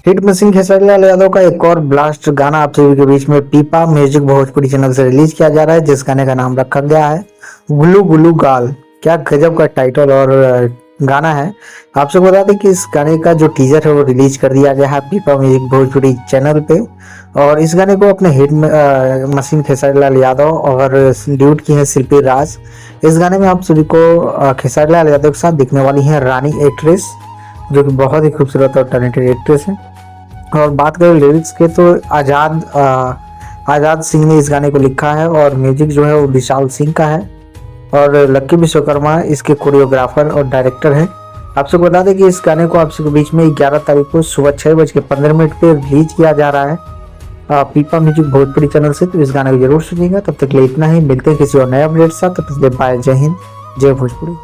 Hit machine Khesari Lal Yadav का एक और ब्लास्ट गाना आप सभी के बीच में पीपा म्यूजिक भोजपुरी चैनल से रिलीज किया जा रहा है, जिस गाने का नाम रखा गया है गुल्लू गुल्लू गाल। क्या गजब का टाइटल और गाना है। आप सबको बता दें कि इस गाने का जो टीजर है वो रिलीज कर दिया गया है पीपा म्यूजिक भोजपुरी चैनल पे। और इस गाने को अपने हिट मशीन खेसारी लाल यादव और ड्यूट की है शिल्पी राज। इस गाने में आप सभी को खेसारी लाल यादव के साथ दिखने वाली है रानी एक्ट्रेस, जो कि बहुत ही खूबसूरत और टैलेंटेड एक्ट्रेस है। और बात करें लिरिक्स के तो आजाद सिंह ने इस गाने को लिखा है और म्यूजिक जो है वो विशाल सिंह का है और लक्की विश्वकर्मा इसके कोरियोग्राफर और डायरेक्टर हैं। आप सबको बता दें कि इस गाने को आप सबके बीच में 11 तारीख को सुबह 6:15 पे रिलीज किया जा रहा है पीपा म्यूजिक भोजपुरी चैनल से। तो इस गाने को जरूर सुनिएगा। तब तक के लिए इतना ही, मिलते हैं किसी और नए अपडेट साथ। तब तक के लिए बाय, जय हिंद, जय भोजपुरी।